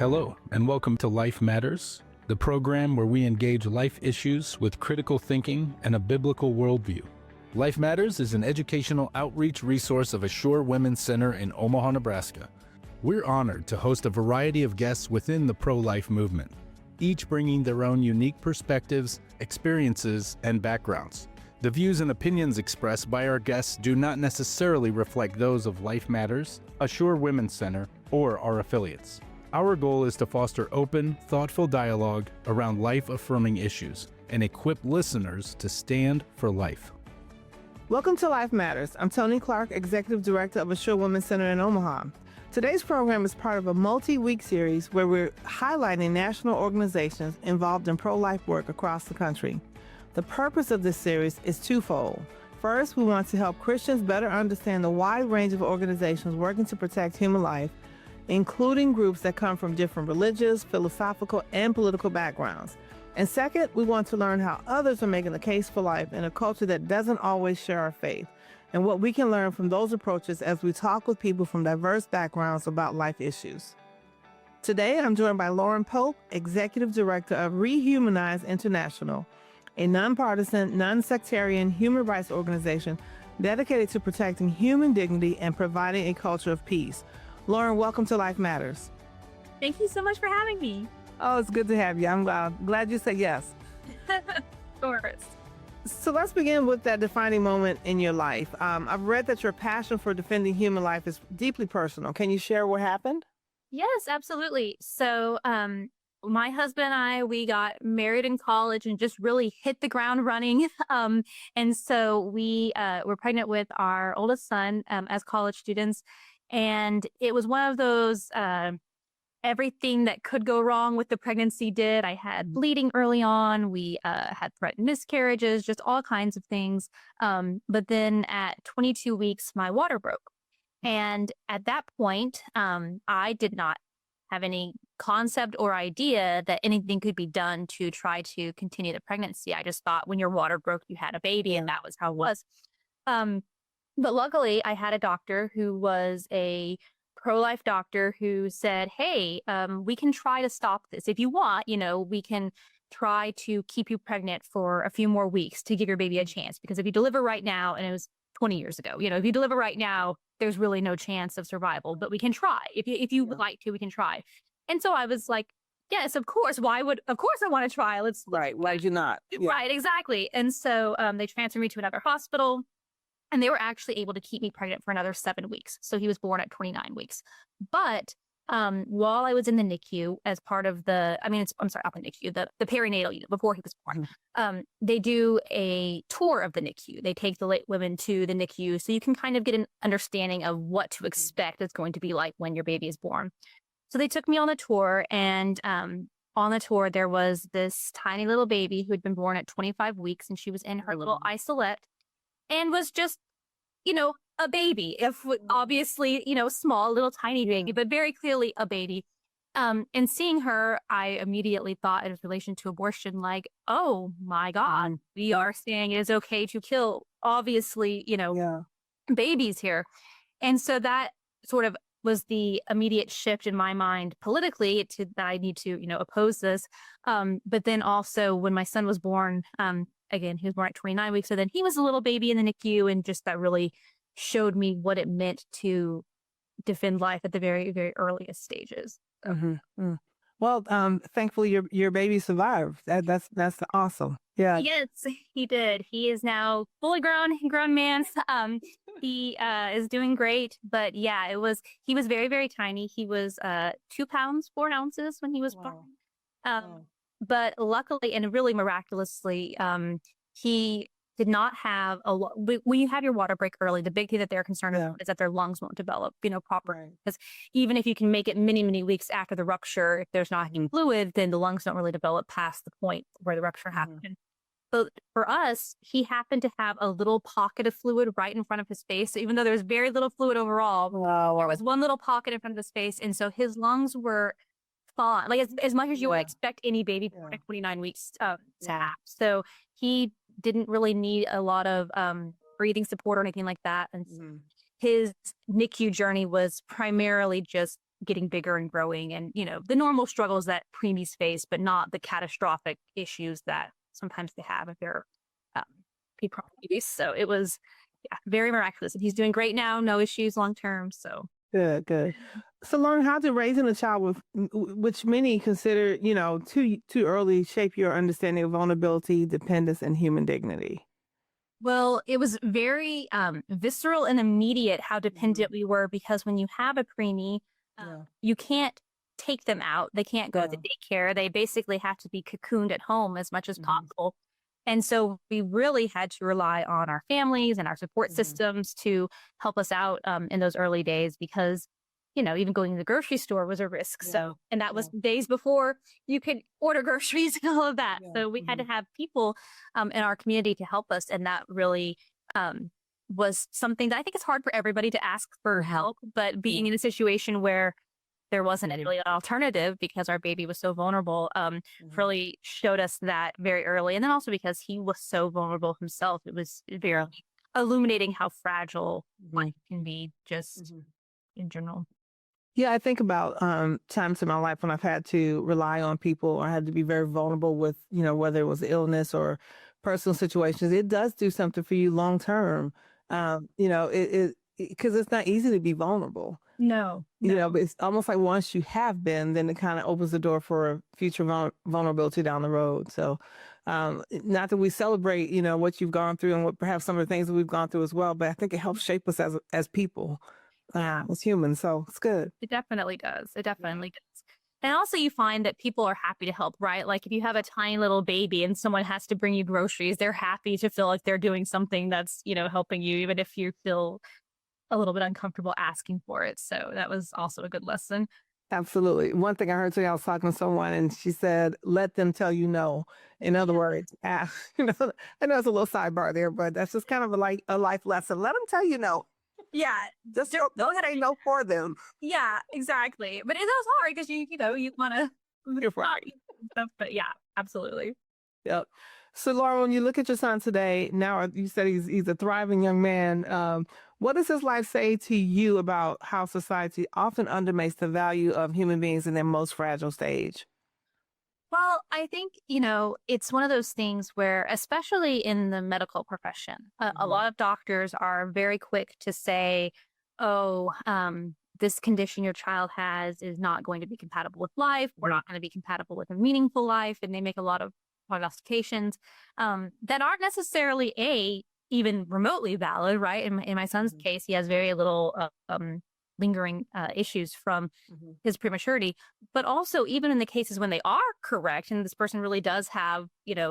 Hello, and welcome to Life Matters, the program where we engage life issues with critical thinking and a biblical worldview. Life Matters is an educational outreach resource of Assure Women's Center in Omaha, Nebraska. We're honored to host a variety of guests within the pro-life movement, each bringing their own unique perspectives, experiences, and backgrounds. The views and opinions expressed by our guests do not necessarily reflect those of Life Matters, Assure Women's Center, or our affiliates. Our goal is to foster open, thoughtful dialogue around life-affirming issues and equip listeners to stand for life. Welcome to Life Matters. I'm Toni Clarke, Executive Director of Assure Women's Center in Omaha. Today's program is part of a multi-week series where we're highlighting national organizations involved in pro-life work across the country. The purpose of this series is twofold. First, we want to help Christians better understand the wide range of organizations working to protect human life, including groups that come from different religious, philosophical, and political backgrounds. And second, we want to learn how others are making the case for life in a culture that doesn't always share our faith, and what we can learn from those approaches as we talk with people from diverse backgrounds about life issues. Today, I'm joined by Lauren Pope, Executive Director of Rehumanize International, a nonpartisan, non-sectarian human rights organization dedicated to protecting human dignity and providing a culture of peace. Lauren, welcome to Life Matters. Thank you so much for having me. Oh, it's good to have you. I'm glad you said yes. Of course. So let's begin with that defining moment in your life. I've read that your passion for defending human life is deeply personal. Can you share what happened? Yes, absolutely. So my husband and I, we got married in college and just really hit the ground running. And so we were pregnant with our oldest son as college students. And it was one of those, everything that could go wrong with the pregnancy did. I had bleeding early on. We had threatened miscarriages, just all kinds of things. But then at 22 weeks, my water broke. And at that point, I did not have any concept or idea that anything could be done to try to continue the pregnancy. I just thought when your water broke, you had a baby, and that was how it was. But luckily, I had a doctor who was a pro-life doctor who said, hey, we can try to stop this. If you want, we can try to keep you pregnant for a few more weeks to give your baby a chance. Because if you deliver right now, and it was 20 years ago, if you deliver right now, there's really no chance of survival, but we can try. If you would like to, we can try. And so I was like, yes, of course. Of course I want to try. Right. Why did you not? Yeah. Right. Exactly. And so they transferred me to another hospital. And they were actually able to keep me pregnant for another 7 weeks. So he was born at 29 weeks. But while I was in the NICU as part of not the NICU, the perinatal unit before he was born, they do a tour of the NICU. They take the late women to the NICU so you can kind of get an understanding of what to expect it's going to be like when your baby is born. So they took me on the tour, and on the tour, there was this tiny little baby who had been born at 25 weeks, and she was in her little isolette. And was just, a baby, obviously, small, little tiny baby, but very clearly a baby. And seeing her, I immediately thought in relation to abortion, like, oh my God, we are saying it is okay to kill, obviously, babies here. And so that sort of was the immediate shift in my mind politically that I need to, oppose this. But then also when my son was born, again, he was born at 29 weeks. So then he was a little baby in the NICU, and just that really showed me what it meant to defend life at the very, very earliest stages. Mm-hmm. Well, thankfully your baby survived. That's awesome. Yeah. Yes, he did. He is now fully grown man. He is doing great. But yeah, he was very, very tiny. He was 2 pounds, 4 ounces when he was born. But luckily and really miraculously, he did not have when you have your water break early, the big thing that they're concerned about is that their lungs won't develop, properly. Because even if you can make it many, many weeks after the rupture, if there's not any fluid, then the lungs don't really develop past the point where the rupture happened. But for us, he happened to have a little pocket of fluid right in front of his face. So even though there was very little fluid overall, there was one little pocket in front of his face. And so his lungs were fine, like as much as you would expect any baby born at 29 weeks to have. So he didn't really need a lot of breathing support or anything like that. And his NICU journey was primarily just getting bigger and growing, and the normal struggles that preemies face, but not the catastrophic issues that sometimes they have if they're um, preterm babies. So it was, yeah, very miraculous, and he's doing great now, no issues long term. So Good, good. So, Lauren, how did raising a child which many consider, too early, shape your understanding of vulnerability, dependence, and human dignity? well, it was very visceral and immediate how dependent we were, because when you have a preemie, Yeah. you can't take them out. They can't go to daycare. They basically have to be cocooned at home as much as possible. And so we really had to rely on our families and our support systems to help us out in those early days, because, even going to the grocery store was a risk. So, and that was days before you could order groceries and all of that. So we had to have people in our community to help us. And that really was something that I think it's hard for everybody to ask for help, but being in a situation where there wasn't really an alternative because our baby was so vulnerable, really showed us that very early. And then also because he was so vulnerable himself, it was very illuminating how fragile life can be just in general. Yeah, I think about times in my life when I've had to rely on people or had to be very vulnerable with, whether it was illness or personal situations. It does do something for you long term. Because it's not easy to be vulnerable. No, But it's almost like once you have been, then it kind of opens the door for future vulnerability down the road. So, not that we celebrate, what you've gone through and what perhaps some of the things that we've gone through as well, but I think it helps shape us as people, as humans. So it's good. It definitely does. It definitely does. And also you find that people are happy to help, right? Like if you have a tiny little baby and someone has to bring you groceries, they're happy to feel like they're doing something that's, helping you, even if you feel a little bit uncomfortable asking for it. So that was also a good lesson. Absolutely. One thing I heard today, I was talking to someone and she said, let them tell you no. In other words, I know it's a little sidebar there, but that's just kind of a life lesson. Let them tell you no. Yeah. Just know that ain't no for them. Yeah, exactly. But it was hard because you want to You're right. stuff, but yeah, absolutely. Yep. So, Laura, when you look at your son today, now you said he's a thriving young man. What does his life say to you about how society often undermates the value of human beings in their most fragile stage? Well, I think, it's one of those things where, especially in the medical profession, a lot of doctors are very quick to say, oh, this condition your child has is not going to be compatible with life. We're not going to be compatible with a meaningful life. And they make a lot of prognostications that aren't necessarily even remotely valid, right? In my son's case, he has very little lingering issues from his prematurity, but also even in the cases when they are correct and this person really does have,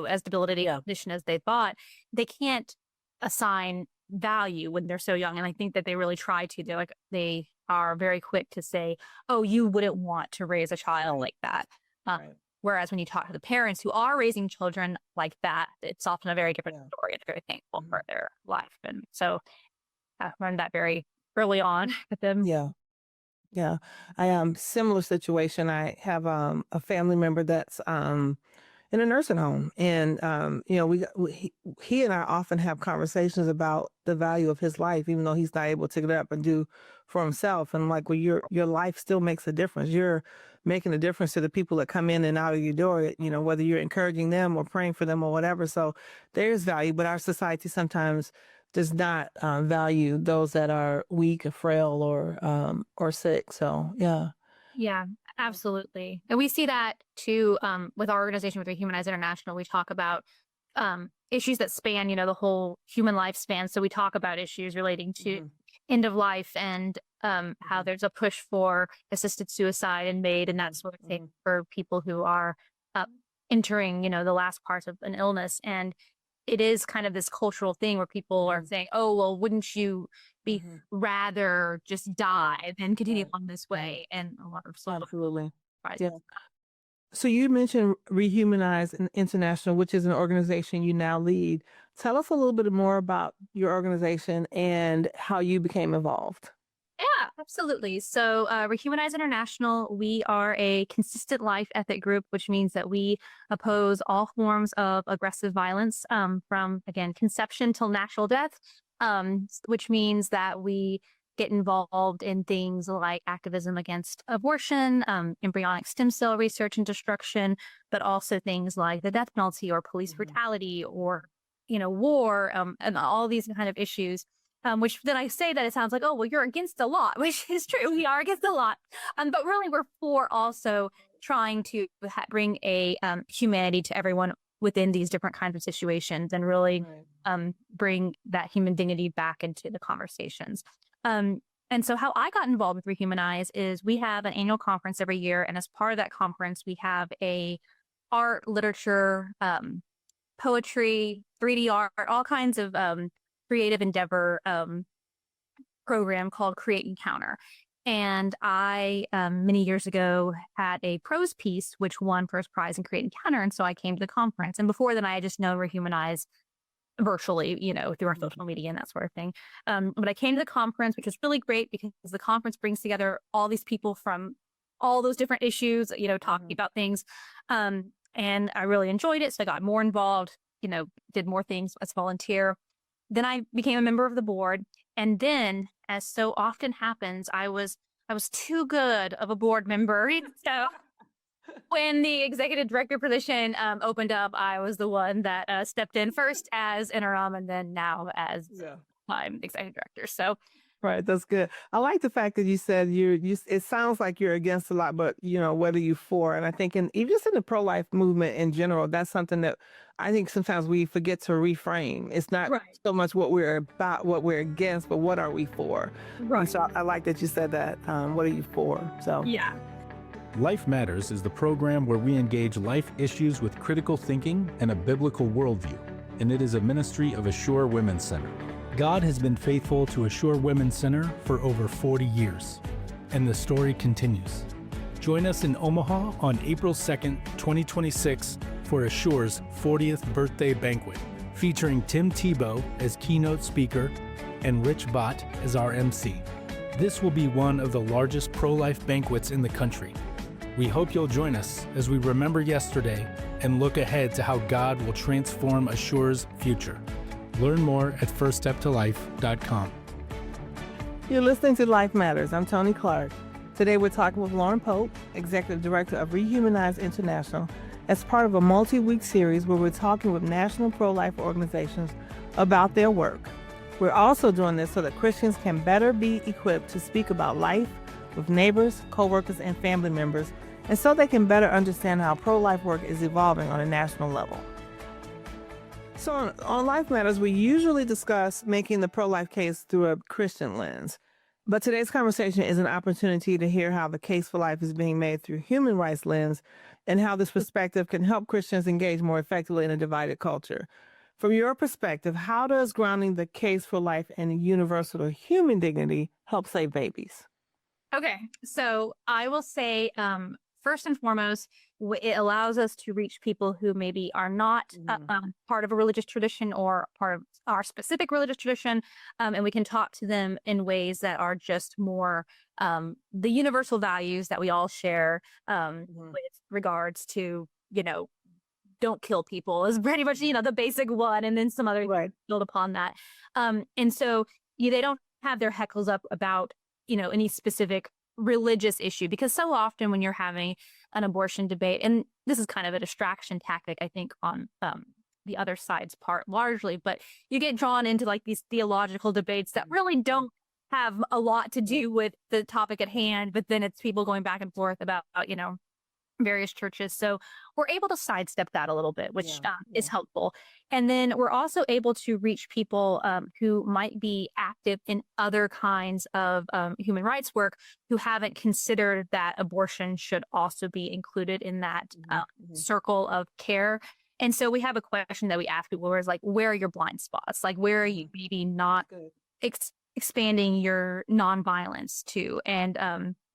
as debilitating a condition as they thought, they can't assign value when they're so young. And I think that they really try to. They are very quick to say, oh, you wouldn't want to raise a child like that. Whereas when you talk to the parents who are raising children like that, it's often a very different story and very thankful for their life. And so I learned that very early on with them. Yeah. Yeah. I similar situation. I have a family member that's in a nursing home, and he and I often have conversations about the value of his life, even though he's not able to get up and do for himself. And like, well, your life still makes a difference. You're making a difference to the people that come in and out of your door. Whether you're encouraging them or praying for them or whatever. So there's value, but our society sometimes does not value those that are weak or frail or sick. So Yeah, absolutely. And we see that too with our organization, with Rehumanize International. We talk about issues that span, the whole human lifespan. So we talk about issues relating to end of life and how there's a push for assisted suicide and MAID and that sort of thing for people who are entering, the last parts of an illness. And it is kind of this cultural thing where people are saying, oh, well, wouldn't you be rather just die than continue on this way? And a lot of absolutely. Yeah. So you mentioned Rehumanize International, which is an organization you now lead. Tell us a little bit more about your organization and how you became involved. Yeah, absolutely. So Rehumanize International, we are a consistent life ethic group, which means that we oppose all forms of aggressive violence from, again, conception till natural death, which means that we get involved in things like activism against abortion, embryonic stem cell research and destruction, but also things like the death penalty or police brutality or, war, and all these kind of issues. Which then I say that it sounds like, oh, well, you're against a lot, which is true. We are against a lot. But really, we're for also trying to bring a humanity to everyone within these different kinds of situations and really bring that human dignity back into the conversations. And so how I got involved with Rehumanize is we have an annual conference every year. And as part of that conference, we have a art, literature, poetry, 3D art, all kinds of creative endeavor program called Create Encounter. And I, many years ago, had a prose piece which won first prize in Create Encounter. And so I came to the conference. And before then, I had just known Rehumanize virtually, through our social media and that sort of thing. But I came to the conference, which was really great because the conference brings together all these people from all those different issues, talking about things. And I really enjoyed it. So I got more involved, did more things as a volunteer. Then I became a member of the board. And then, as so often happens, I was too good of a board member. So when the executive director position opened up, I was the one that stepped in first as interim and then now as executive director. So Right, that's good. I like the fact that you said it sounds like you're against a lot, but what are you for? And I think even just in the pro-life movement in general, that's something that I think sometimes we forget to reframe. It's not so much what we're about, what we're against, but what are we for? And so I like that you said that. What are you for? So yeah. Life Matters is the program where we engage life issues with critical thinking and a biblical worldview, and it is a ministry of Assure Women's Center. God has been faithful to Assure Women's Center for over 40 years, and the story continues. Join us in Omaha on April 2nd, 2026 for Assure's 40th birthday banquet, featuring Tim Tebow as keynote speaker and Rich Bott as our MC. This will be one of the largest pro-life banquets in the country. We hope you'll join us as we remember yesterday and look ahead to how God will transform Assure's future. Learn more at firststeptolife.com. You're listening to Life Matters. I'm Toni Clarke. Today we're talking with Lauren Pope, Executive Director of Rehumanize International, as part of a multi-week series where we're talking with national pro-life organizations about their work. We're also doing this so that Christians can better be equipped to speak about life with neighbors, co-workers, and family members, and so they can better understand how pro-life work is evolving on a national level. So on Life Matters, we usually discuss making the pro-life case through a Christian lens. But today's conversation is an opportunity to hear how the case for life is being made through human rights lens and how this perspective can help Christians engage more effectively in a divided culture. From your perspective, how does grounding the case for life in universal or human dignity help save babies? Okay, so I will say, first and foremost, it allows us to reach people who maybe are not part of a religious tradition or part of our specific religious tradition, and we can talk to them in ways that are just more the universal values that we all share with regards to, don't kill people is pretty much, the basic one, and then some other build upon that. And so they don't have their heckles up about, any specific religious issue, because so often when you're having an abortion debate, and this is kind of a distraction tactic, I think, on the other side's part largely, but you get drawn into like these theological debates that really don't have a lot to do with the topic at hand, but then it's people going back and forth about, various churches. So we're able to sidestep that a little bit, which is helpful. And then we're also able to reach people who might be active in other kinds of human rights work who haven't considered that abortion should also be included in that circle of care. And so we have a question that we ask people where it's like, where are your blind spots? Like, where are you maybe not expanding your nonviolence to?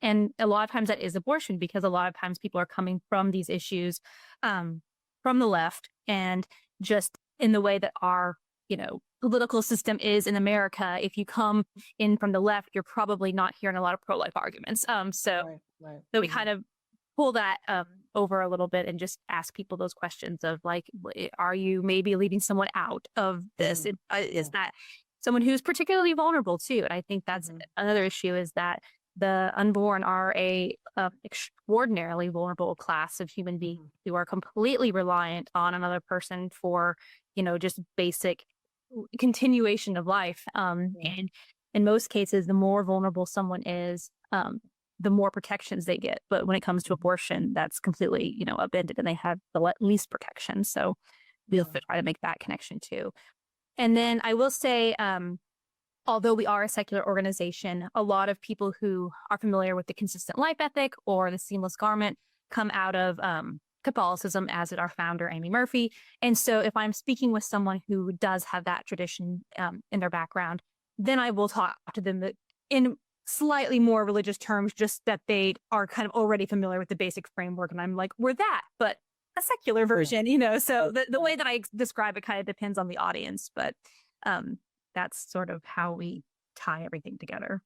And a lot of times that is abortion, because a lot of times people are coming from these issues from the left, and just in the way that our, political system is in America, if you come in from the left, you're probably not hearing a lot of pro-life arguments. So we kind of pull that over a little bit and just ask people those questions of like, are you maybe leaving someone out of this? Is that someone who's particularly vulnerable too. And I think that's another issue, is that the unborn are a extraordinarily vulnerable class of human beings who are completely reliant on another person for, just basic continuation of life. And in most cases, the more vulnerable someone is, the more protections they get. But when it comes to abortion, that's completely, upended, and they have the least protection. So we'll try to make that connection too. And then I will say, although we are a secular organization, a lot of people who are familiar with the consistent life ethic or the seamless garment come out of Catholicism, as did our founder, Amy Murphy. And so if I'm speaking with someone who does have that tradition in their background, then I will talk to them in slightly more religious terms, just that they are kind of already familiar with the basic framework. And I'm like, we're that, but a secular version, So the way that I describe it kind of depends on the audience, but that's sort of how we tie everything together.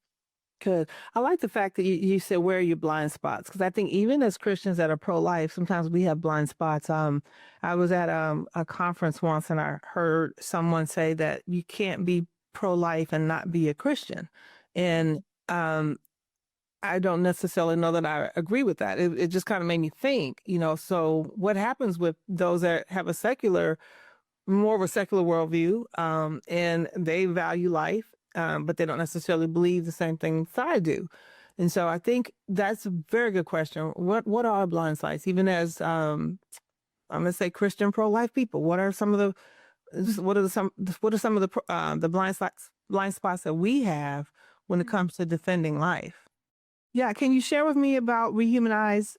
Good. I like the fact that you said, where are your blind spots? Because I think even as Christians that are pro-life, sometimes we have blind spots. I was at a conference once, and I heard someone say that you can't be pro-life and not be a Christian. And I don't necessarily know that I agree with that. It just kind of made me think, so what happens with those that have more of a secular worldview, and they value life, but they don't necessarily believe the same things I do. And so I think that's a very good question. What are our blind spots? Even as, I'm going to say, Christian pro-life people, what are some of the blind spots that we have when it comes to defending life? Yeah, can you share with me about Rehumanize,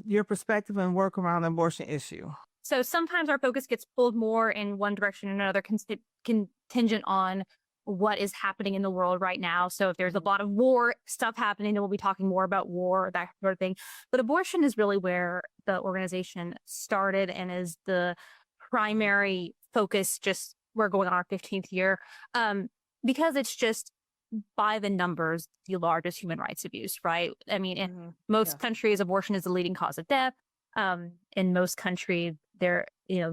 your perspective and work around the abortion issue? So sometimes our focus gets pulled more in one direction or another, contingent on what is happening in the world right now. So if there's a lot of war stuff happening, then we'll be talking more about war, that sort of thing. But abortion is really where the organization started and is the primary focus. Just we're going on our 15th year, because it's just, by the numbers, the largest human rights abuse, right? I mean, in most countries, abortion is the leading cause of death. In most countries, the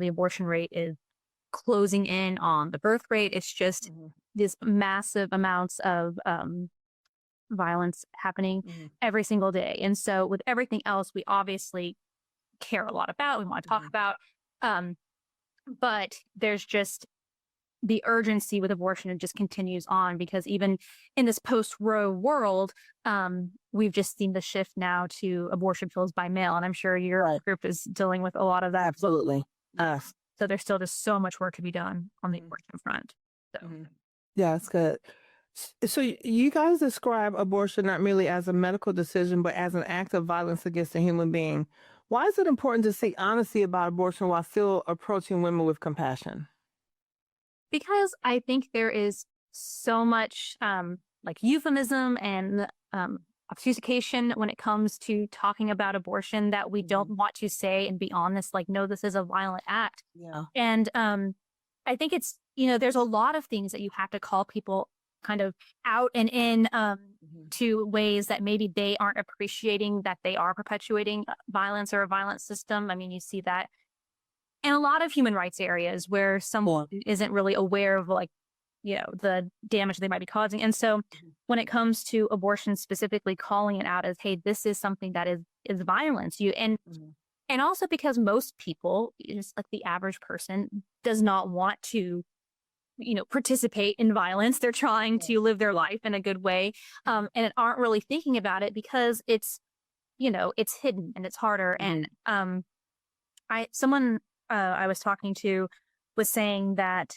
abortion rate is closing in on the birth rate. It's just these massive amounts of violence happening every single day. And so with everything else, we obviously care a lot about, we want to talk about, but there's just the urgency with abortion. It just continues on, because even in this post-Roe world, we've just seen the shift now to abortion pills by mail. And I'm sure your group is dealing with a lot of that. Absolutely. So there's still just so much work to be done on the abortion front. So. Yeah, that's good. So you guys describe abortion not merely as a medical decision, but as an act of violence against a human being. Why is it important to say honesty about abortion while still approaching women with compassion? Because I think there is so much euphemism and obfuscation when it comes to talking about abortion, that we don't want to say and be honest, like, no, this is a violent act. Yeah. And I think it's, there's a lot of things that you have to call people kind of out and in to ways that maybe they aren't appreciating that they are perpetuating violence or a violent system. I mean, you see that in a lot of human rights areas where someone isn't really aware of the damage they might be causing. And so when it comes to abortion, specifically calling it out as, hey, this is something that is violence. And also because most people, just like the average person, does not want to, participate in violence. They're trying to live their life in a good way, and aren't really thinking about it because it's, it's hidden and it's harder. And someone I was talking to was saying that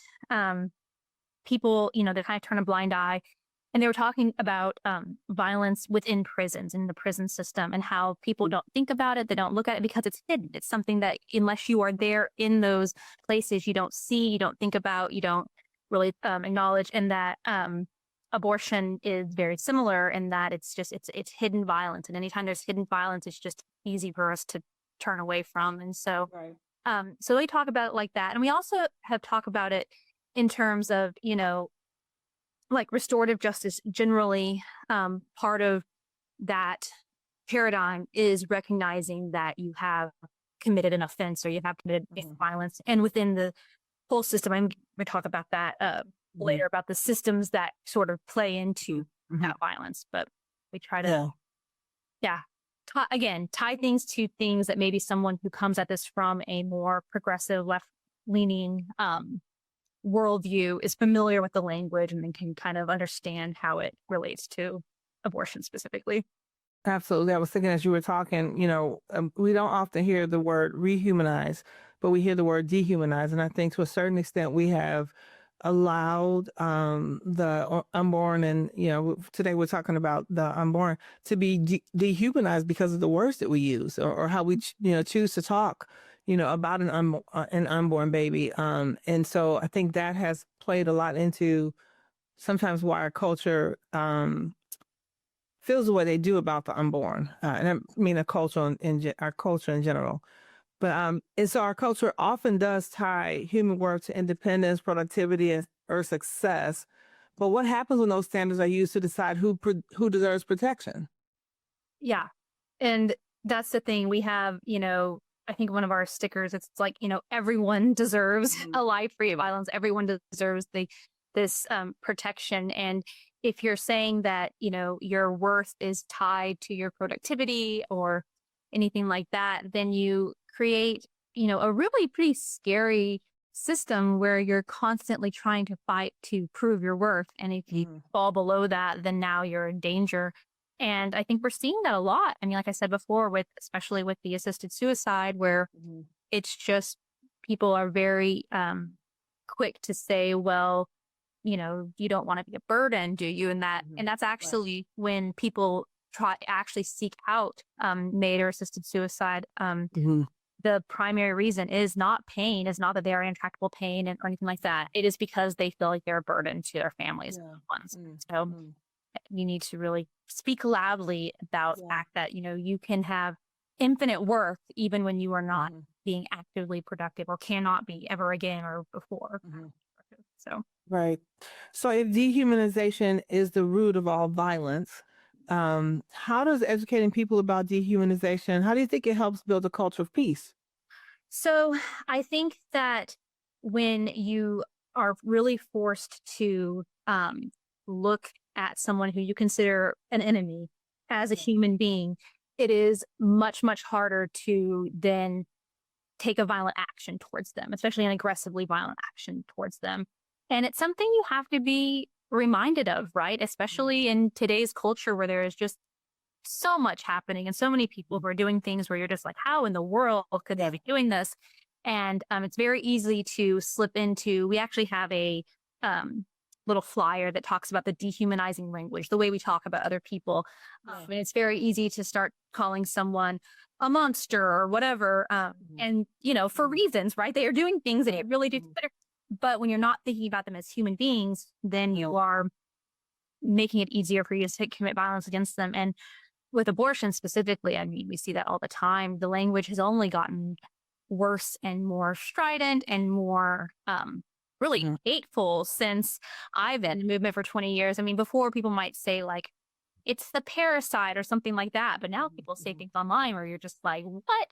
people, they kind of turn a blind eye, and they were talking about violence within prisons, in the prison system, and how people don't think about it. They don't look at it because it's hidden. It's something that unless you are there in those places, you don't see, you don't think about, you don't really acknowledge. And that abortion is very similar in that it's hidden violence. And anytime there's hidden violence, it's just easy for us to turn away from. And so so we talk about it like that. And we also have talked about it in terms of, like restorative justice generally. Part of that paradigm is recognizing that you have committed an offense or you have committed violence. And within the whole system, I'm going to talk about that later about the systems that sort of play into that violence. But we try to, tie things to things that maybe someone who comes at this from a more progressive, left-leaning worldview is familiar with the language and then can kind of understand how it relates to abortion specifically. Absolutely. I was thinking as you were talking, we don't often hear the word rehumanize, but we hear the word dehumanize. And I think to a certain extent, we have allowed the unborn, and, today we're talking about the unborn, to be dehumanized because of the words that we use, or how we, choose to talk, about an unborn baby. And so I think that has played a lot into sometimes why our culture feels the way they do about the unborn, and I mean our culture in general. But and so our culture often does tie human worth to independence, productivity, or success. But what happens when those standards are used to decide who deserves protection? Yeah. And that's the thing. We have, I think one of our stickers, it's like, everyone deserves a life free of violence. Everyone deserves this protection. And if you're saying that, your worth is tied to your productivity or anything like that, then you create, a really pretty scary system where you're constantly trying to fight to prove your worth. And if you fall below that, then now you're in danger. And I think we're seeing that a lot. I mean, like I said before, especially with the assisted suicide, where it's just people are very quick to say, well, you don't want to be a burden, do you? And that's actually when people actually seek out MAID or assisted suicide. The primary reason is not pain, is not that they are in intractable pain or anything like that. It is because they feel like they're a burden to their families and loved ones. So you need to really speak loudly about the fact that, you can have infinite worth even when you are not being actively productive or cannot be ever again or before. So. Right. So if dehumanization is the root of all violence, how does educating people about dehumanization, how do you think it helps build a culture of peace? So I think that when you are really forced to look at someone who you consider an enemy as a human being, it is much, much harder to then take a violent action towards them, especially an aggressively violent action towards them. And it's something you have to be reminded of, right? Especially in today's culture where there is just so much happening and so many people who are doing things where you're just like, how in the world could they be doing this? And it's very easy to slip into, we actually have a little flyer that talks about the dehumanizing language, the way we talk about other people. And it's very easy to start calling someone a monster or whatever. And, for reasons, right? They are doing things that it really do. But when you're not thinking about them as human beings, then you are making it easier for you to commit violence against them. And with abortion specifically, I mean, we see that all the time. The language has only gotten worse and more strident and more really hateful since I've been in the movement for 20 years. I mean, before people might say like, it's the parasite or something like that. But now people say things online where you're just like, what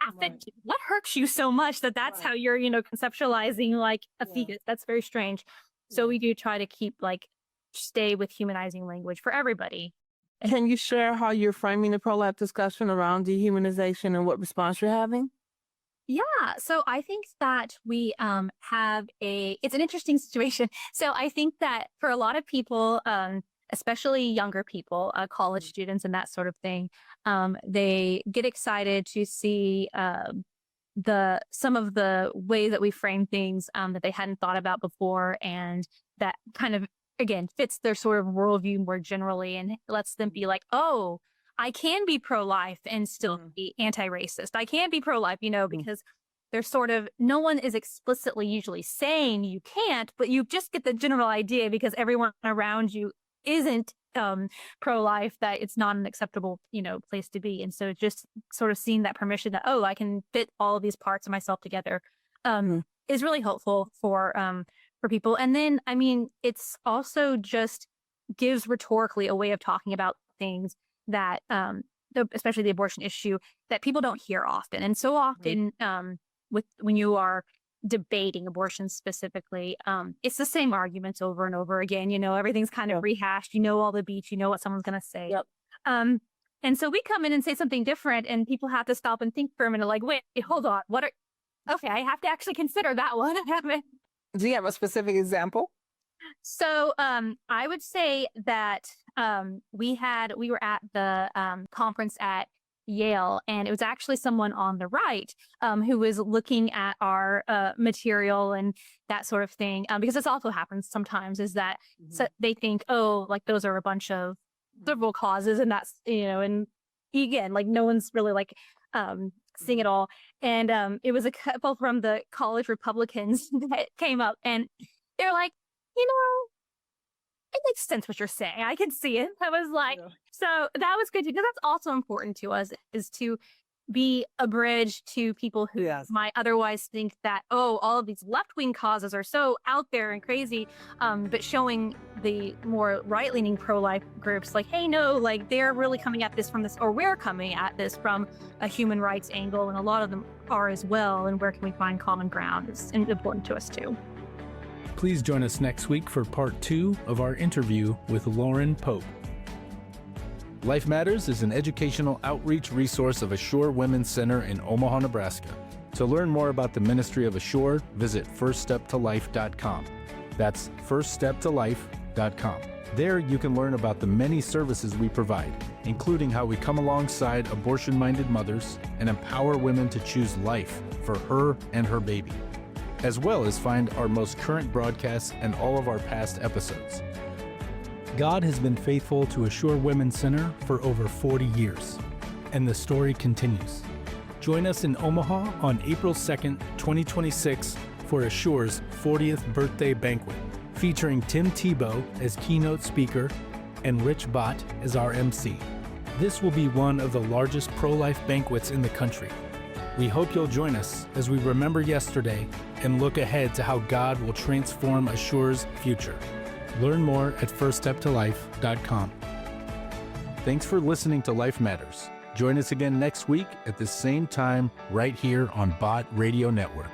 happened? What hurts you so much that's how you're, conceptualizing like a fetus? That's very strange. So we do try to keep stay with humanizing language for everybody. Can you share how you're framing the pro-life discussion around dehumanization and what response you're having? Yeah. So I think that we have it's an interesting situation. So I think that for a lot of people, especially younger people, college students and that sort of thing, they get excited to see some of the ways that we frame things that they hadn't thought about before, and that kind of, again, fits their sort of worldview more generally and lets them be like, oh, I can be pro-life and still be anti-racist. I can be pro-life, because there's sort of, no one is explicitly usually saying you can't, but you just get the general idea because everyone around you isn't pro-life, that it's not an acceptable, place to be. And so just sort of seeing that permission that, oh, I can fit all of these parts of myself together is really helpful for people. And then, I mean, it's also just gives rhetorically a way of talking about things that, especially the abortion issue, that people don't hear often. And so often when you are debating abortion specifically, it's the same arguments over and over again. Everything's kind of rehashed. All the beats. What someone's going to say. Yep. And so we come in and say something different, and people have to stop and think for a minute. Like, wait, hold on. Okay, I have to actually consider that one. Do you have a specific example? So I would say that we were at the conference at Yale, and it was actually someone on the right who was looking at our material and that sort of thing, because this also happens sometimes, is that so they think, oh, like those are a bunch of liberal causes, and that's, and again, like no one's really like seeing it all. And it was a couple from the college Republicans that came up, and they're like, it makes sense what you're saying. I can see it. I was like, so that was good, because that's also important to us, is to be a bridge to people who might otherwise think that, oh, all of these left-wing causes are so out there and crazy, but showing the more right-leaning pro-life groups like, hey, no, like they're really coming at this from this, or we're coming at this from a human rights angle, and a lot of them are as well, and where can we find common ground is important to us too. Please join us next week for part 2 of our interview with Lauren Pope. Life Matters is an educational outreach resource of Assure Women's Center in Omaha, Nebraska. To learn more about the ministry of Assure, visit firststeptolife.com. That's firststeptolife.com. There you can learn about the many services we provide, including how we come alongside abortion-minded mothers and empower women to choose life for her and her baby, as well as find our most current broadcasts and all of our past episodes. God has been faithful to Assure Women's Center for over 40 years, and the story continues. Join us in Omaha on April 2nd, 2026 for Assure's 40th birthday banquet, featuring Tim Tebow as keynote speaker and Rich Bott as our MC. This will be one of the largest pro-life banquets in the country. We hope you'll join us as we remember yesterday and look ahead to how God will transform Assure's future. Learn more at firststeptolife.com. Thanks for listening to Life Matters. Join us again next week at the same time right here on Bott Radio Network.